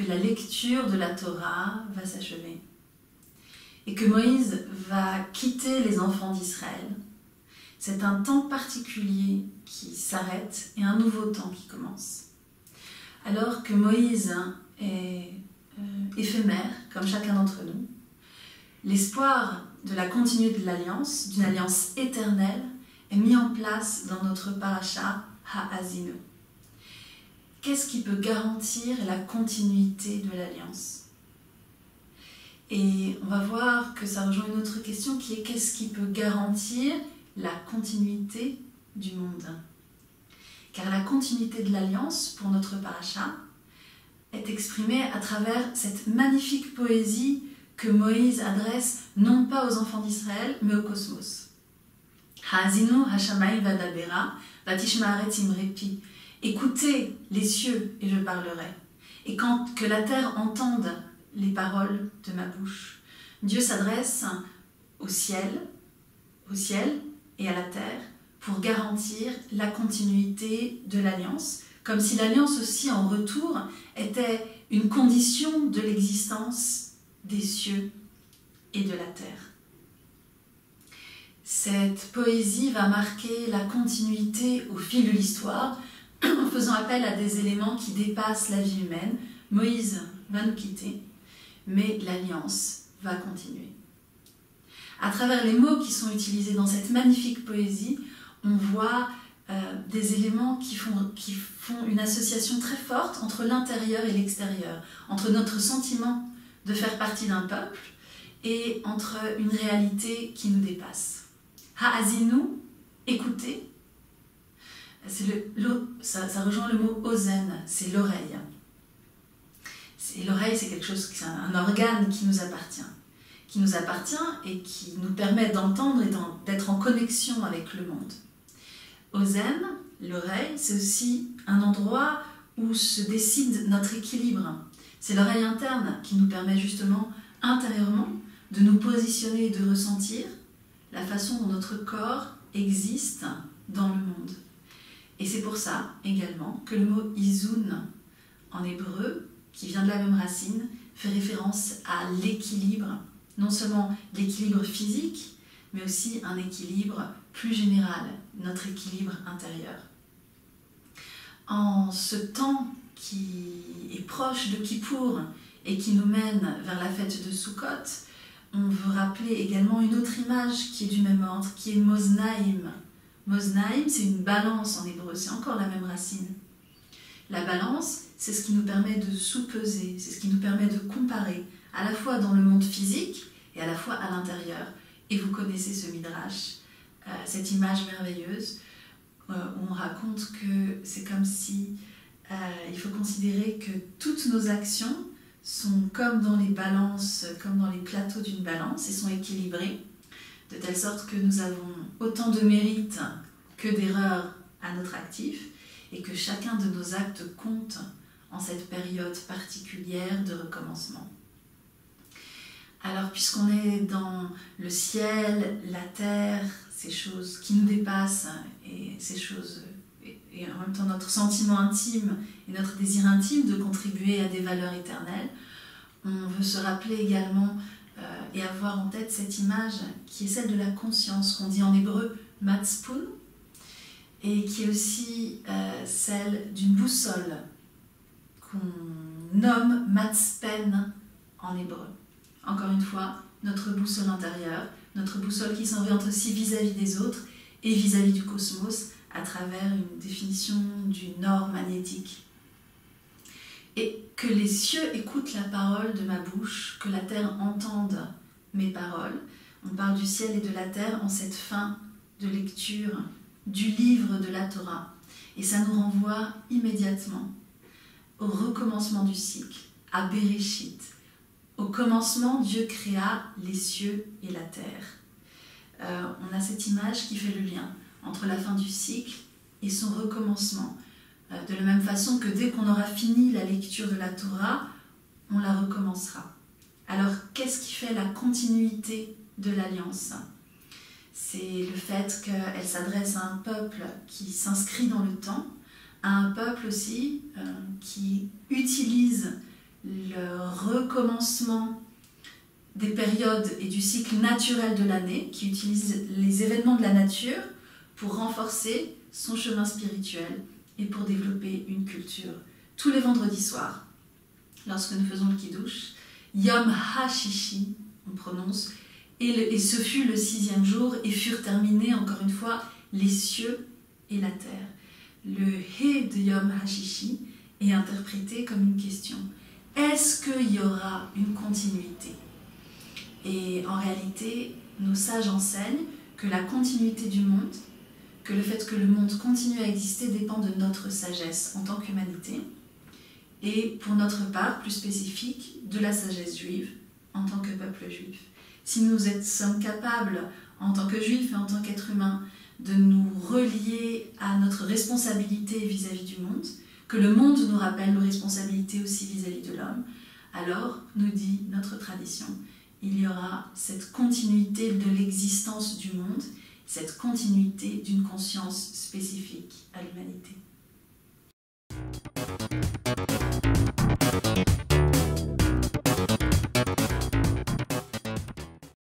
que la lecture de la Torah va s'achever et que Moïse va quitter les enfants d'Israël. C'est un temps particulier qui s'arrête et un nouveau temps qui commence. Alors que Moïse est éphémère, comme chacun d'entre nous, l'espoir de la continuité de l'alliance, d'une alliance éternelle, est mis en place dans notre paracha Ha'azinu. Qu'est-ce qui peut garantir la continuité de l'alliance? Et on va voir que ça rejoint une autre question qui est qu'est-ce qui peut garantir la continuité du monde? Car la continuité de l'alliance, pour notre paracha, est exprimée à travers cette magnifique poésie que Moïse adresse non pas aux enfants d'Israël, mais au cosmos. Ha'azinu hashamayim vadabera, vatishma haaretz imrepi. Écoutez les cieux et je parlerai. Et que la terre entende les paroles de ma bouche. Dieu s'adresse au ciel et à la terre pour garantir la continuité de l'alliance, comme si l'alliance aussi en retour était une condition de l'existence des cieux et de la terre. Cette poésie va marquer la continuité au fil de l'histoire, en faisant appel à des éléments qui dépassent la vie humaine. Moïse va nous quitter, mais l'alliance va continuer. À travers les mots qui sont utilisés dans cette magnifique poésie, on voit des éléments qui font une association très forte entre l'intérieur et l'extérieur, entre notre sentiment de faire partie d'un peuple et entre une réalité qui nous dépasse. Ha'azinu, écoutez, ça rejoint le mot ozen, c'est l'oreille. L'oreille, c'est quelque chose, c'est un organe qui nous appartient et qui nous permet d'entendre et d'être en connexion avec le monde. Ozen, l'oreille, c'est aussi un endroit où se décide notre équilibre. C'est l'oreille interne qui nous permet justement, intérieurement, de nous positionner et de ressentir la façon dont notre corps existe dans le monde. Et c'est pour ça, également, que le mot izun, en hébreu, qui vient de la même racine, fait référence à l'équilibre. Non seulement l'équilibre physique, mais aussi un équilibre plus général, notre équilibre intérieur. En ce temps qui est proche de Kippour et qui nous mène vers la fête de Sukkot, on veut rappeler également une autre image qui est du même ordre, qui est Moznaïm. Moznaïm, c'est une balance en hébreu, c'est encore la même racine. La balance, c'est ce qui nous permet de sous-peser, c'est ce qui nous permet de comparer, à la fois dans le monde physique et à la fois à l'intérieur. Et vous connaissez ce midrash, cette image merveilleuse où on raconte que c'est comme si il faut considérer que toutes nos actions sont comme dans les balances, comme dans les plateaux d'une balance et sont équilibrées, de telle sorte que nous avons autant de mérite que d'erreurs à notre actif et que chacun de nos actes compte en cette période particulière de recommencement. Alors, puisqu'on est dans le ciel, la terre, ces choses qui nous dépassent et ces choses, et en même temps notre sentiment intime et notre désir intime de contribuer à des valeurs éternelles, on veut se rappeler également et avoir en tête cette image qui est celle de la conscience, qu'on dit en hébreu matzpun, et qui est aussi celle d'une boussole qu'on nomme matzpen en hébreu. Encore une fois, notre boussole intérieure, notre boussole qui s'oriente aussi vis-à-vis des autres et vis-à-vis du cosmos à travers une définition du nord magnétique. Et que les cieux écoutent la parole de ma bouche, que la terre entende mes paroles. On parle du ciel et de la terre en cette fin de lecture du livre de la Torah. Et ça nous renvoie immédiatement au recommencement du cycle, à Bereshit. Au commencement, Dieu créa les cieux et la terre. On a cette image qui fait le lien entre la fin du cycle et son recommencement. De la même façon que dès qu'on aura fini la lecture de la Torah, on la recommencera. Alors, qu'est-ce qui fait la continuité de l'Alliance? C'est le fait qu'elle s'adresse à un peuple qui s'inscrit dans le temps, à un peuple aussi qui utilise le recommencement des périodes et du cycle naturel de l'année, qui utilise les événements de la nature pour renforcer son chemin spirituel et pour développer une culture. Tous les vendredis soirs, lorsque nous faisons le Kiddush, Yom HaShishi, on prononce, et ce fut le 6e jour, et furent terminés, encore une fois, les cieux et la terre. Le He de Yom HaShishi est interprété comme une question. Est-ce qu'il y aura une continuité? Et en réalité, nos sages enseignent que la continuité du monde, que le fait que le monde continue à exister dépend de notre sagesse en tant qu'humanité, et pour notre part, plus spécifique, de la sagesse juive en tant que peuple juif. Si nous sommes capables, en tant que juifs et en tant qu'êtres humains, de nous relier à notre responsabilité vis-à-vis du monde, que le monde nous rappelle nos responsabilités aussi vis-à-vis de l'homme, alors, nous dit notre tradition, il y aura cette continuité de l'existence du monde, cette continuité d'une conscience spécifique à l'humanité.